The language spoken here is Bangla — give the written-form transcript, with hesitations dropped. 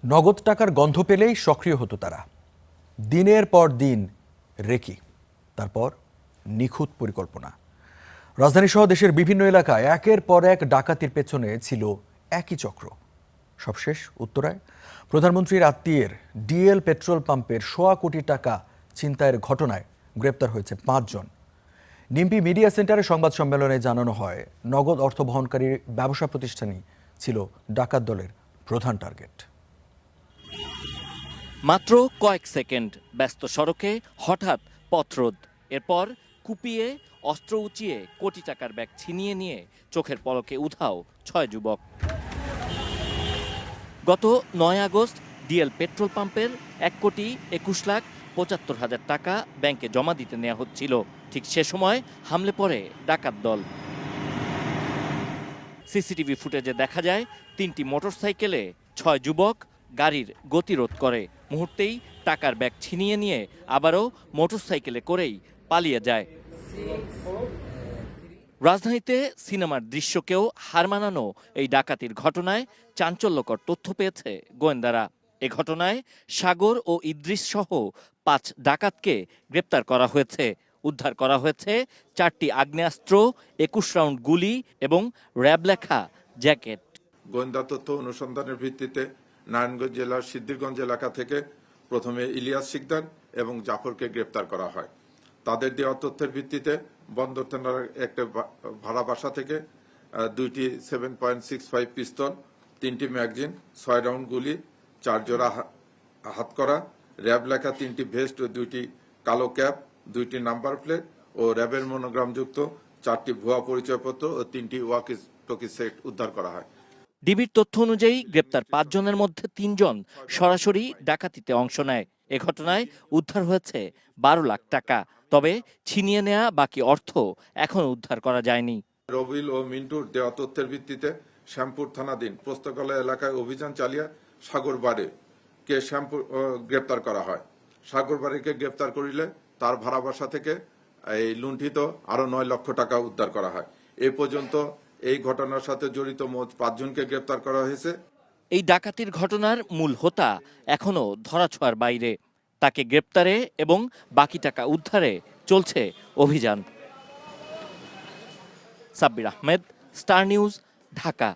নগদ টাকার গন্ধ পেলেই সক্রিয় হতো তারা। দিনের পর দিন রেকি, তারপর নিখুঁত পরিকল্পনা। রাজধানীসহ দেশের বিভিন্ন এলাকায় একের পর এক ডাকাতির পেছনে ছিল একই চক্র। সবশেষ উত্তরায় প্রধানমন্ত্রীর আত্মীয়ের ডিএল পেট্রোল পাম্পের ১.৫ কোটি টাকা ছিনতাইয়ের ঘটনায় গ্রেপ্তার হয়েছে ৫ জন। নিমপি মিডিয়া সেন্টারে সংবাদ সম্মেলনে জানানো হয়, নগদ অর্থ বহনকারী ব্যবসা প্রতিষ্ঠানই ছিল ডাকাত দলের প্রধান টার্গেট। মাত্র কয়েক সেকেন্ড ব্যস্ত সড়কে হঠাৎ পথরোধ, এরপর কুপিয়ে অস্ত্র উঁচিয়ে কোটি টাকার ব্যাগ ছিনিয়ে নিয়ে চোখের পলকে উধাও ৬ যুবক। গত ৯ আগস্ট ডিএল পেট্রোল পাম্পের ১,২১,৭৫,০০০ টাকা ব্যাংকে জমা দিতে নেওয়া হচ্ছিল। ঠিক সে সময় হামলে পড়ে ডাকাত দল। সিসিটিভি ফুটেজে দেখা যায় ৩টি মোটরসাইকেলে ৬ যুবক গাড়ির গতিরোধ করে, মুহূর্তেই টাকার ব্যাগ ছিনিয়ে নিয়ে আবারও মোটরসাইকেলে করেই পালিয়ে যায়। রাজধানীতে সিনেমার দৃশ্যকেও হার মানানো এই ডাকাতির ঘটনায় চাঞ্চল্যকর তথ্য পেয়েছে গোয়েন্দারা। এ ঘটনায় সাগর ও ইদ্রিস সহ ৫ ডাকাতকে গ্রেপ্তার করা হয়েছে। উদ্ধার করা হয়েছে ৪টি আগ্নেয়াস্ত্র, ২১ রাউন্ড গুলি এবং র্যাব লেখা জ্যাকেট। গোয়েন্দা তথ্য অনুসন্ধানের ভিত্তিতে নারায়ণগঞ্জ জেলার সিদ্ধিরগঞ্জ এলাকা থেকে প্রথমে ইলিয়াস শিকদার এবং জাফরকে গ্রেপ্তার করা হয়। তাদের দেওয়া তথ্যের ভিত্তিতে বন্দর থানার একটা ভাড়া বাসা থেকে 2টি 7.65 পিস্তল, 3টি ম্যাগাজিন, 6 রাউন্ড গুলি, 4 জোড়া হাতকড়া, র্যাব লেখা 3টি ভেস্ট ও 2টি কালো ক্যাপ, 2টি নাম্বার প্লেট ও র্যাবের মনোগ্রামযুক্ত 4টি ভুয়া পরিচয়পত্র ও 3টি ওয়াকি টকি সেট উদ্ধার করা হয়। ডিবির তথ্য অনুযায়ী গ্রেপ্তার ৫ জনের মধ্যে ৩ জন সরাসরি ডাকাতিতে অংশ নেয়। এ ঘটনায় উদ্ধার হয়েছে ১২ লাখ টাকা। তবে ছিনিয়ে নেওয়া বাকি অর্থ এখনো উদ্ধার করা যায়নি। রবিল ও মিন্টুর দেওয়া তথ্যের ভিত্তিতে শ্যামপুর থানাধীন পোস্তকলা এলাকায় অভিযান চালিয়ে সাগরবাড়িকে গ্রেপ্তার করা হয়। সাগরবাড়িকে গ্রেপ্তার করিলে তার ভাড়া বাসা থেকে এই লুণ্ঠিত আরো ৯ লক্ষ টাকা উদ্ধার করা হয়। এ পর্যন্ত এই ঘটনার সাথে জড়িত মোট ৫ জনকে গ্রেপ্তার করা হয়েছে। এই ডাকাতির ঘটনার মূল হোতা এখনো ধরাছোঁয়ার বাইরে। তাকে গ্রেপ্তারে এবং বাকি টাকা উদ্ধারে চলছে অভিযান। Sabbir Ahmed, star news, Dhaka.